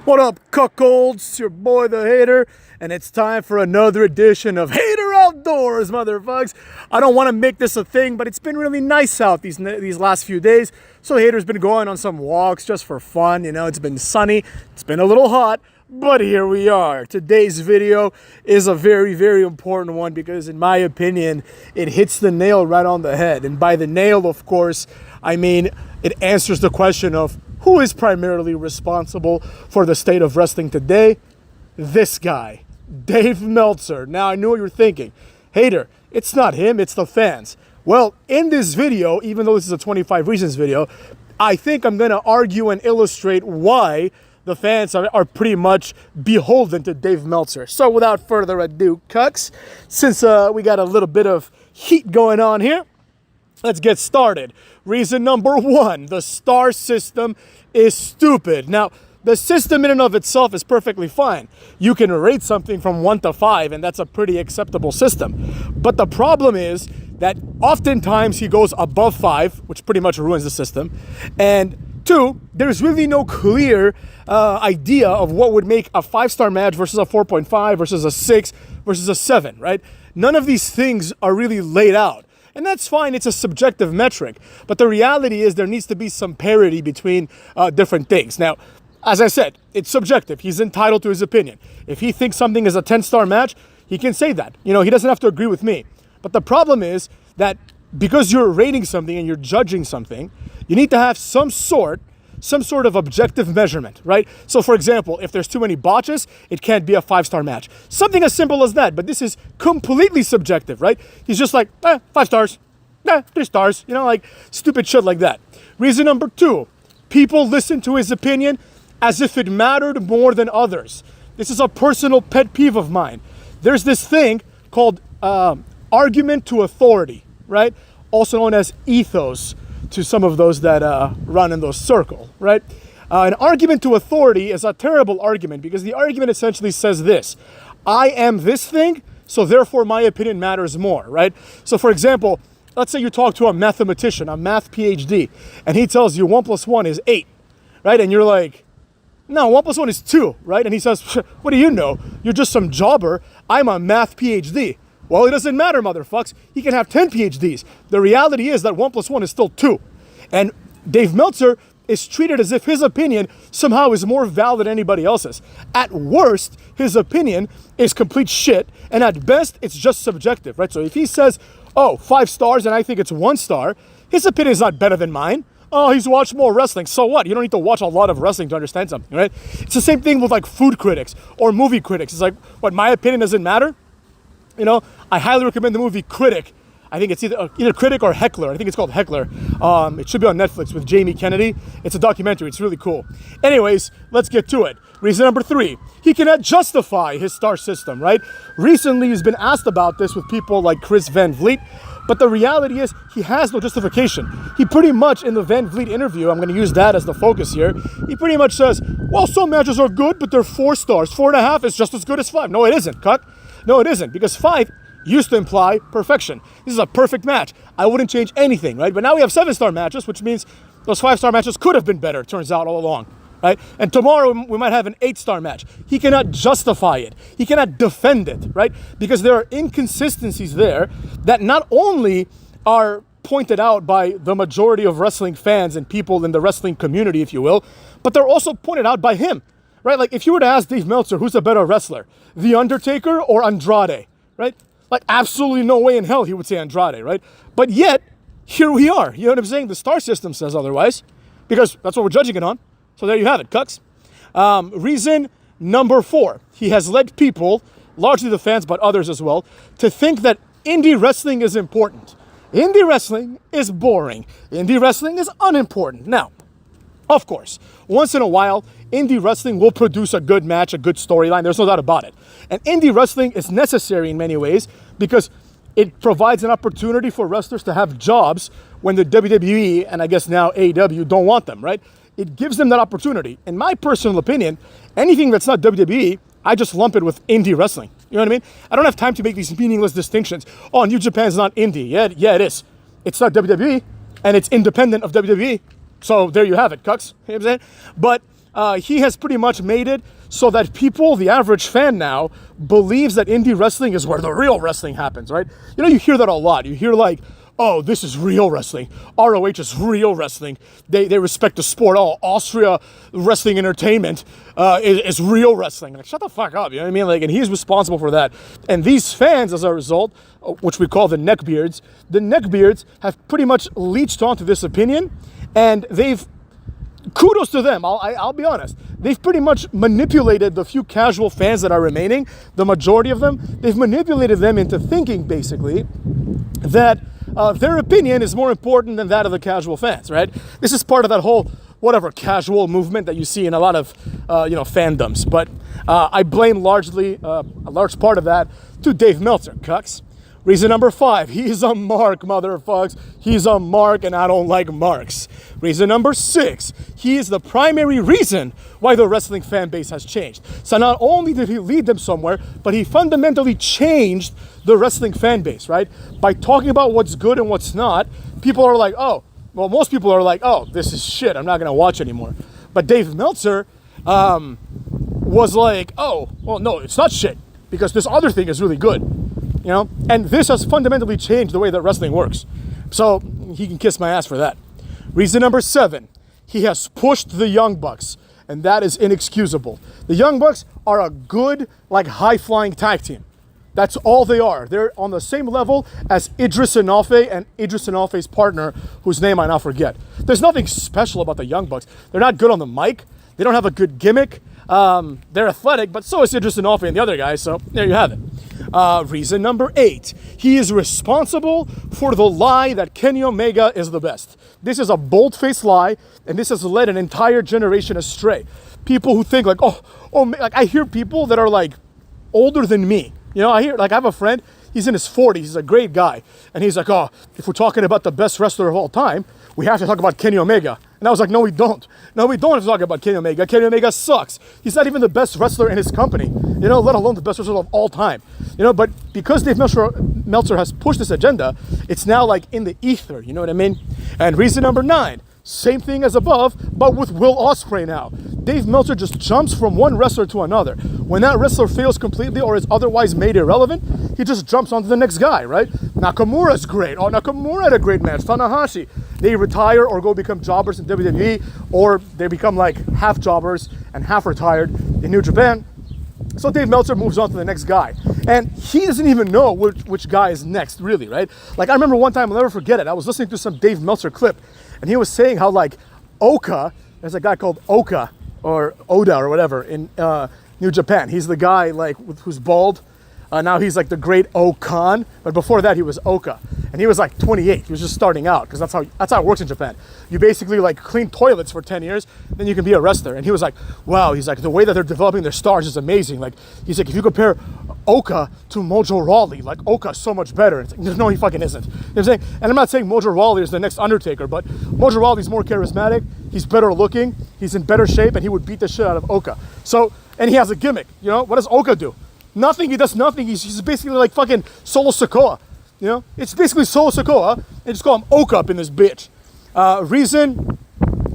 What up, cuckolds? It's your boy, the Hater, and it's time for another edition of Hater Outdoors, motherfuckers. I don't want to make this a thing, but it's been really nice out these last few days. So Hater's been going on some walks just for fun. You know, it's been sunny, it's been a little hot, but here we are. Today's video is a very, very important one because, in my opinion, it hits the nail right on the head. And by the nail, of course, I mean it answers the question of who is primarily responsible for the state of wrestling today? This guy, Dave Meltzer. Now, I know what you're thinking. Hater, it's not him, it's the fans. Well, in this video, even though this is a 25 reasons video, I think I'm going to argue and illustrate why the fans are pretty much beholden to Dave Meltzer. So without further ado, cucks, since we got a little bit of heat going on here, let's get started. Reason number one, the star system is stupid. Now, the system in and of itself is perfectly fine. You can rate something from 1 to 5, and that's a pretty acceptable system. But the problem is that oftentimes he goes above 5, which pretty much ruins the system. And 2, there's really no clear idea of what would make a 5-star match versus a 4.5 versus a 6 versus a 7, right? None of these things are really laid out. And that's fine, it's a subjective metric. But the reality is there needs to be some parity between different things. Now, as I said, it's subjective. He's entitled to his opinion. If he thinks something is a 10-star match, he can say that. You know, he doesn't have to agree with me. But the problem is that because you're rating something and you're judging something, you need to have some sort of objective measurement, right? So for example, if there's too many botches, it can't be a 5-star match. Something as simple as that, but this is completely subjective, right? He's just like, 5 stars, 3 stars, you know, like stupid shit like that. Reason number 2, people listen to his opinion as if it mattered more than others. This is a personal pet peeve of mine. There's this thing called argument to authority, right? Also known as ethos to some of those that run in those circles, right? An argument to authority is a terrible argument because the argument essentially says this: I am this thing, so therefore my opinion matters more, right? So for example, let's say you talk to a mathematician, a math PhD, and he tells you 1 + 1 is 8, right? And you're like, no, 1 + 1 is 2, right? And he says, what do you know? You're just some jobber. I'm a math PhD. Well, it doesn't matter, motherfucks. He can have 10 PhDs. The reality is that 1 + 1 is still 2. And Dave Meltzer is treated as if his opinion somehow is more valid than anybody else's. At worst, his opinion is complete shit. And at best, it's just subjective, right? So if he says, oh, 5 stars and I think it's 1 star, his opinion is not better than mine. Oh, he's watched more wrestling. So what? You don't need to watch a lot of wrestling to understand something, right? It's the same thing with like food critics or movie critics. It's like, what, my opinion doesn't matter? You know, I highly recommend the movie Critic. I think it's either Critic or Heckler. I think it's called Heckler. It should be on Netflix with Jamie Kennedy. It's a documentary. It's really cool. Anyways, let's get to it. Reason number 3, he cannot justify his star system, right? Recently, he's been asked about this with people like Chris Van Vliet, but the reality is he has no justification. He pretty much, in the Van Vliet interview, I'm going to use that as the focus here, he pretty much says, well, some matches are good, but they're 4 stars. 4.5 is just as good as 5. No, it isn't, cuck. No, it isn't, because 5 used to imply perfection. This is a perfect match. I wouldn't change anything, right? But now we have 7-star matches, which means those 5-star matches could have been better, it turns out, all along, right? And tomorrow we might have an 8-star match. He cannot justify it. He cannot defend it, right? Because there are inconsistencies there that not only are pointed out by the majority of wrestling fans and people in the wrestling community, if you will, but they're also pointed out by him. Right, like if you were to ask Dave Meltzer, who's a better wrestler, The Undertaker or Andrade, right? Like absolutely no way in hell he would say Andrade, right? But yet, here we are. You know what I'm saying? The star system says otherwise, because that's what we're judging it on. So there you have it, cucks. Reason number 4, he has led people, largely the fans, but others as well, to think that indie wrestling is important. Indie wrestling is boring. Indie wrestling is unimportant. Now, of course, once in a while, indie wrestling will produce a good match, a good storyline. There's no doubt about it. And indie wrestling is necessary in many ways because it provides an opportunity for wrestlers to have jobs when the WWE and I guess now AEW don't want them, right? It gives them that opportunity. In my personal opinion, anything that's not WWE, I just lump it with indie wrestling. You know what I mean? I don't have time to make these meaningless distinctions. Oh, New Japan's not indie. Yeah, it is. It's not WWE, and it's independent of WWE. So there you have it, cucks. You know what I'm saying? But he has pretty much made it so that people, the average fan now, believes that indie wrestling is where the real wrestling happens, right? You know, you hear that a lot. You hear like, oh, this is real wrestling. ROH is real wrestling. They respect the sport. Oh, Austria Wrestling Entertainment is real wrestling. Like, shut the fuck up, you know what I mean? Like, and he's responsible for that. And these fans, as a result, which we call the neckbeards have pretty much leached onto this opinion, and they've, kudos to them, I'll be honest. They've pretty much manipulated the few casual fans that are remaining, the majority of them, they've manipulated them into thinking, basically, that their opinion is more important than that of the casual fans, right? This is part of that whole, whatever, casual movement that you see in a lot of, fandoms. But I blame a large part of that to Dave Meltzer, cucks. Reason number 5, he's a mark, motherfucks. He's a mark, and I don't like marks. Reason number 6, he is the primary reason why the wrestling fan base has changed. So not only did he lead them somewhere, but he fundamentally changed the wrestling fan base, right? By talking about what's good and what's not, people are like, most people are like, oh, this is shit, I'm not gonna watch anymore. But Dave Meltzer was like, oh, well, no, it's not shit, because this other thing is really good. You know, and this has fundamentally changed the way that wrestling works. So he can kiss my ass for that. Reason number 7, he has pushed the Young Bucks, and that is inexcusable. The Young Bucks are a good, like, high-flying tag team. That's all they are. They're on the same level as Idris Enofe and Idris Enofe's partner, whose name I now forget. There's nothing special about the Young Bucks. They're not good on the mic. They don't have a good gimmick. They're athletic, but so is Idris Enofe and the other guys, so there you have it. Reason number 8, he is responsible for the lie that Kenny Omega is the best. This is a bold-faced lie, and this has led an entire generation astray. People who think like, like I hear people that are like older than me. You know, I have a friend, he's in his 40s, he's a great guy, and he's like, oh, if we're talking about the best wrestler of all time, we have to talk about Kenny Omega. And I was like, no, we don't. No, we don't have to talk about Kenny Omega. Kenny Omega sucks. He's not even the best wrestler in his company, you know, let alone the best wrestler of all time. You know, but because Dave Meltzer has pushed this agenda, it's now like in the ether, you know what I mean? And reason number 9, same thing as above, but with Will Ospreay now. Dave Meltzer just jumps from one wrestler to another. When that wrestler fails completely or is otherwise made irrelevant, he just jumps onto the next guy, right? Nakamura's great. Oh, Nakamura had a great match. Tanahashi. They retire or go become jobbers in WWE, or they become like half jobbers and half retired in New Japan. So Dave Meltzer moves on to the next guy. And he doesn't even know which guy is next, really, right? Like, I remember one time, I'll never forget it. I was listening to some Dave Meltzer clip, and he was saying how, like, Oka, there's a guy called Oka, or Oda, or whatever, in New Japan. He's the guy, like, who's bald. Now he's like the great O-Khan, but before that he was Oka. And he was like 28, he was just starting out, because that's how it works in Japan. You basically like clean toilets for 10 years, then you can be a wrestler. And he was like, wow, he's like, the way that they're developing their stars is amazing. Like, he's like, if you compare Oka to Mojo Rawley, like, Oka's so much better. It's like, no, he fucking isn't. You know what I'm saying? And I'm not saying Mojo Rawley is the next Undertaker, but Mojo Rawley's more charismatic, he's better looking, he's in better shape, and he would beat the shit out of Oka. So, and he has a gimmick, you know? What does Oka do? Nothing, he does nothing. He's basically like fucking Solo Sikoa, you know? It's basically Solo Sikoa, and just call him Oka up in this bitch. Reason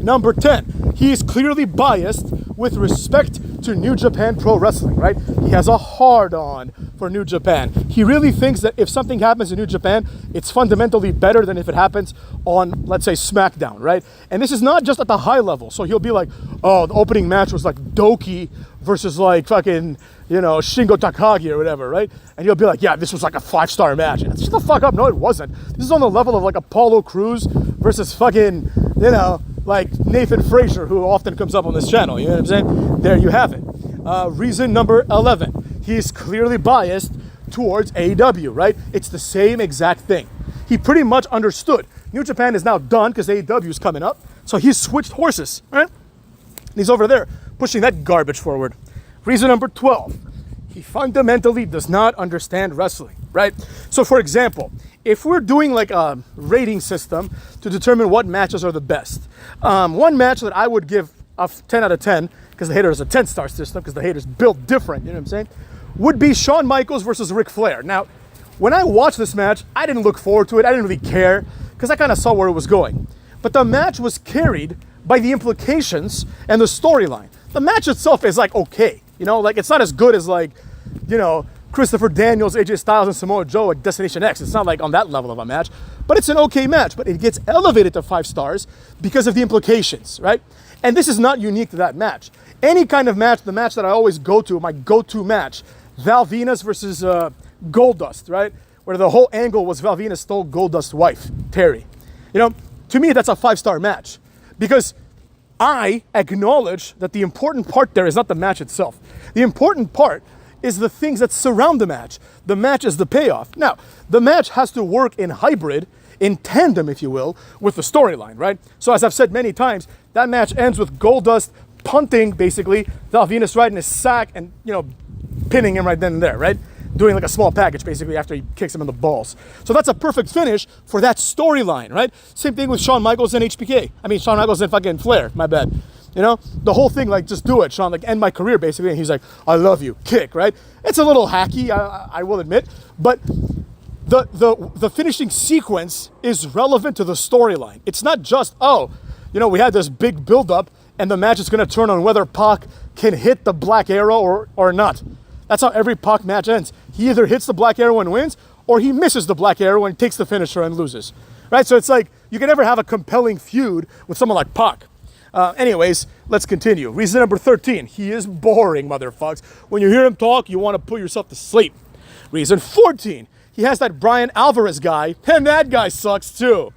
number 10, he is clearly biased with respect to New Japan Pro Wrestling, right? He has a hard-on for New Japan. He really thinks that if something happens in New Japan, it's fundamentally better than if it happens on, let's say, SmackDown, right? And this is not just at the high level. So he'll be like, oh, the opening match was like Doki versus like fucking, you know, Shingo Takagi or whatever, right? And he'll be like, yeah, this was like a 5-star match. And shut the fuck up. No, it wasn't. This is on the level of like Apollo Crews versus fucking, you know, like Nathan Frazier, who often comes up on this channel. You know what I'm saying? There you have it. Reason number 11. He's clearly biased towards AEW, right? It's the same exact thing. He pretty much understood. New Japan is now done because AEW is coming up. So he's switched horses, right? And he's over there pushing that garbage forward. Reason number 12. He fundamentally does not understand wrestling, right? So for example, if we're doing like a rating system to determine what matches are the best, one match that I would give a 10 out of 10, because the hater is a 10-star system, because the hater's built different, you know what I'm saying, would be Shawn Michaels versus Ric Flair. Now, when I watched this match, I didn't look forward to it. I didn't really care, because I kind of saw where it was going. But the match was carried by the implications and the storyline. The match itself is like okay, you know, like it's not as good as like, you know, Christopher Daniels, AJ Styles, and Samoa Joe at Destination X. It's not like on that level of a match, but it's an okay match. But it gets elevated to 5 stars because of the implications, right? And this is not unique to that match. Any kind of match, the match that I always go to, my go-to match, Val Venus versus Goldust, right? Where the whole angle was Val Venus stole Goldust's wife, Terry. You know, to me, that's a 5-star match because I acknowledge that the important part there is not the match itself. The important part is the things that surround the match. The match is the payoff. Now, the match has to work in hybrid, in tandem, if you will, with the storyline, right? So as I've said many times, that match ends with Goldust punting, basically, Val Venus right in his sack and, you know, pinning him right then and there, right? Doing like a small package, basically, after he kicks him in the balls. So that's a perfect finish for that storyline, right? Same thing with Shawn Michaels and HBK. I mean, Shawn Michaels and fucking Flair, my bad. You know, the whole thing, like, just do it, Shawn, like, end my career, basically. And he's like, I love you, kick, right? It's a little hacky, I will admit, but the finishing sequence is relevant to the storyline. It's not just, oh, you know, we had this big buildup, and the match is going to turn on whether Pac can hit the Black Arrow or not. That's how every Pac match ends. He either hits the Black Arrow and wins, or he misses the Black Arrow and takes the finisher and loses, right? So it's like, you can never have a compelling feud with someone like Pac. Anyways, let's continue. Reason number 13, he is boring, motherfucks. When you hear him talk, you want to put yourself to sleep. Reason 14, he has that Brian Alvarez guy, and that guy sucks too.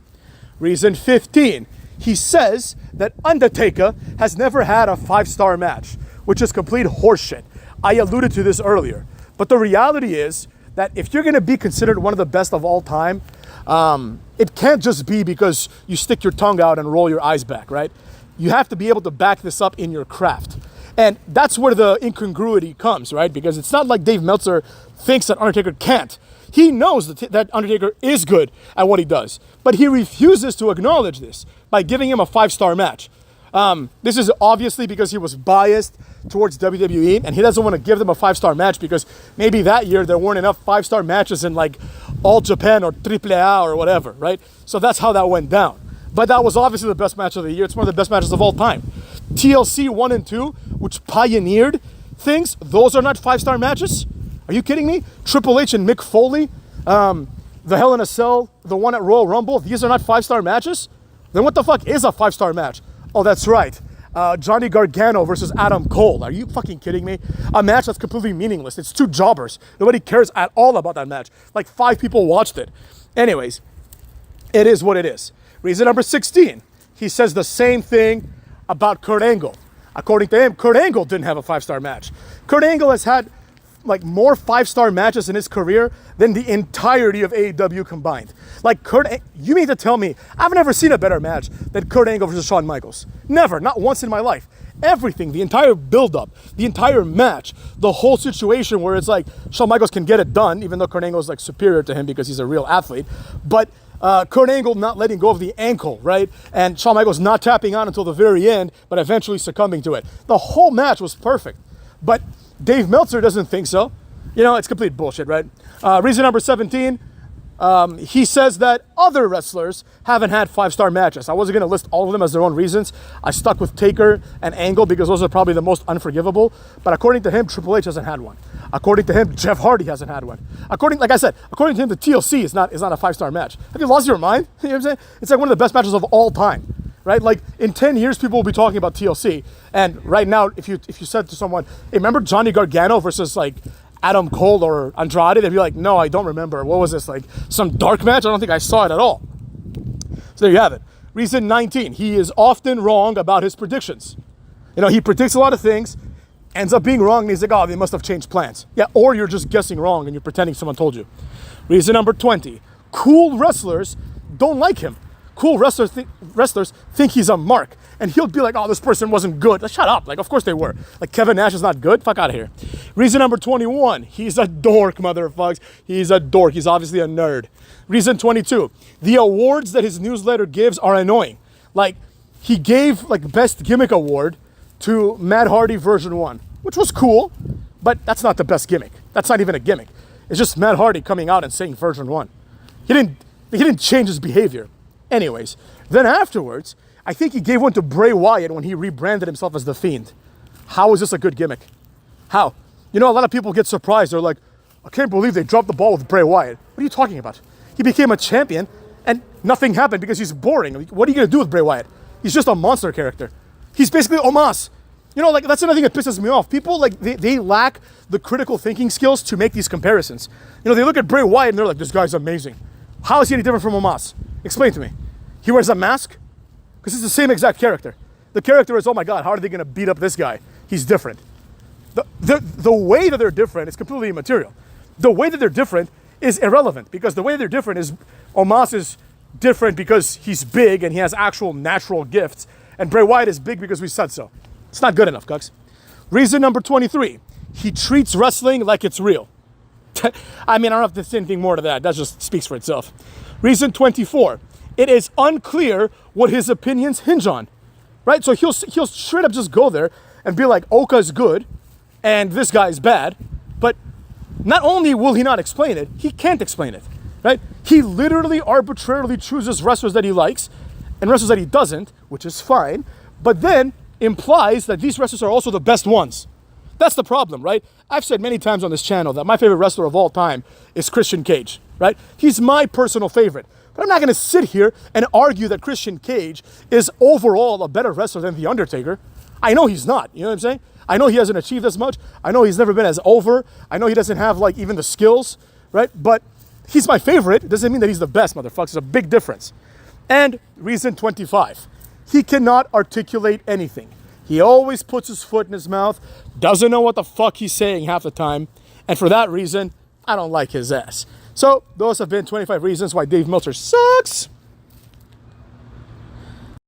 Reason 15, he says that Undertaker has never had a 5-star match, which is complete horseshit. I alluded to this earlier, but the reality is that if you're going to be considered one of the best of all time, it can't just be because you stick your tongue out and roll your eyes back, right? You have to be able to back this up in your craft. And that's where the incongruity comes, right? Because it's not like Dave Meltzer thinks that Undertaker can't. He knows that Undertaker is good at what he does, but he refuses to acknowledge this by giving him a 5-star match. This is obviously because he was biased towards WWE, and he doesn't want to give them a 5-star match because maybe that year there weren't enough 5-star matches in like All Japan or AAA or whatever, right? So that's how that went down. But that was obviously the best match of the year. It's one of the best matches of all time. TLC 1 and 2, which pioneered things, those are not 5-star matches? Are you kidding me? Triple H and Mick Foley, the Hell in a Cell, the one at Royal Rumble, these are not 5-star matches? Then what the fuck is a 5-star match? Oh, that's right. Johnny Gargano versus Adam Cole. Are you fucking kidding me? A match that's completely meaningless. It's 2 jobbers. Nobody cares at all about that match. Like 5 people watched it. Anyways, it is what it is. Reason number 16. He says the same thing about Kurt Angle. According to him, Kurt Angle didn't have a 5-star match. Kurt Angle has had like more 5-star matches in his career than the entirety of AEW combined. Like you mean to tell me I've never seen a better match than Kurt Angle versus Shawn Michaels? Never, not once in my life. Everything, the entire build-up, the entire match, the whole situation where it's like Shawn Michaels can get it done, even though Kurt Angle is like superior to him because he's a real athlete. But Kurt Angle not letting go of the ankle, right? And Shawn Michaels not tapping out until the very end, but eventually succumbing to it. The whole match was perfect. But Dave Meltzer doesn't think so. You know, it's complete bullshit, right? Reason number 17, he says that other wrestlers haven't had 5-star matches. I wasn't going to list all of them as their own reasons. I stuck with Taker and Angle because those are probably the most unforgivable. But according to him, Triple H hasn't had one. According to him, Jeff Hardy hasn't had one. Like I said, according to him, the TLC is not a 5-star match. Have you lost your mind? You know what I'm saying? It's like one of the best matches of all time, right? Like in 10 years, people will be talking about TLC. And right now, if you said to someone, hey, remember Johnny Gargano versus like Adam Cole or Andrade, they'd be like, no, I don't remember. What was this, like some dark match? I don't think I saw it at all. So there you have it. Reason 19, he is often wrong about his predictions. You know, he predicts a lot of things, ends up being wrong, and he's like, oh, they must have changed plans. Yeah, or you're just guessing wrong and you're pretending someone told you. Reason number 20, cool wrestlers don't like him. Cool wrestlers think he's a mark. And he'll be like, oh, this person wasn't good. Like, shut up. Like, of course they were. Like, Kevin Nash is not good? Fuck out of here. Reason number 21. He's a dork, motherfuckers. He's a dork. He's obviously a nerd. Reason 22. The awards that his newsletter gives are annoying. Like, he gave, like, Best Gimmick Award to Matt Hardy version 1, which was cool, but that's not the best gimmick. That's not even a gimmick. It's just Matt Hardy coming out and saying version 1. He didn't change his behavior. Anyways, then afterwards, I think he gave one to Bray Wyatt when he rebranded himself as The Fiend. How is this a good gimmick? How? You know, a lot of people get surprised. They're like, I can't believe they dropped the ball with Bray Wyatt. What are you talking about? He became a champion and nothing happened because he's boring. What are you going to do with Bray Wyatt? He's just a monster character. He's basically Omos. You know, like, that's another thing that pisses me off. People, like, they lack the critical thinking skills to make these comparisons. You know, they look at Bray Wyatt and they're like, this guy's amazing. How is he any different from Omos? Explain to me. He wears a mask? Because it's the same exact character. The character is, oh my God, how are they going to beat up this guy? He's different. The way that they're different is completely immaterial. The way that they're different is irrelevant, because the way they're different is Omos is different because he's big and he has actual natural gifts, and Bray Wyatt is big because we said so. It's not good enough, Cucks. Reason number 23, he treats wrestling like it's real. I mean, I don't have to say anything more to that. That just speaks for itself. Reason 24, it is unclear what his opinions hinge on, right? So he'll straight up just go there and be like, Oka's good and this guy's bad, but not only will he not explain it, he can't explain it, right? He literally arbitrarily chooses wrestlers that he likes and wrestlers that he doesn't, which is fine, but then implies that these wrestlers are also the best ones. That's the problem, right? I've said many times on this channel that my favorite wrestler of all time is Christian Cage, right? He's my personal favorite. But I'm not going to sit here and argue that Christian Cage is overall a better wrestler than The Undertaker. I know he's not, you know what I'm saying? I know he hasn't achieved as much. I know he's never been as over. I know he doesn't have, like, even the skills, right? But he's my favorite. It doesn't mean that he's the best, motherfuckers. There's a big difference. And reason 25, he cannot articulate anything. He always puts his foot in his mouth, doesn't know what the fuck he's saying half the time, and for that reason, I don't like his ass. So those have been 25 reasons why Dave Meltzer sucks.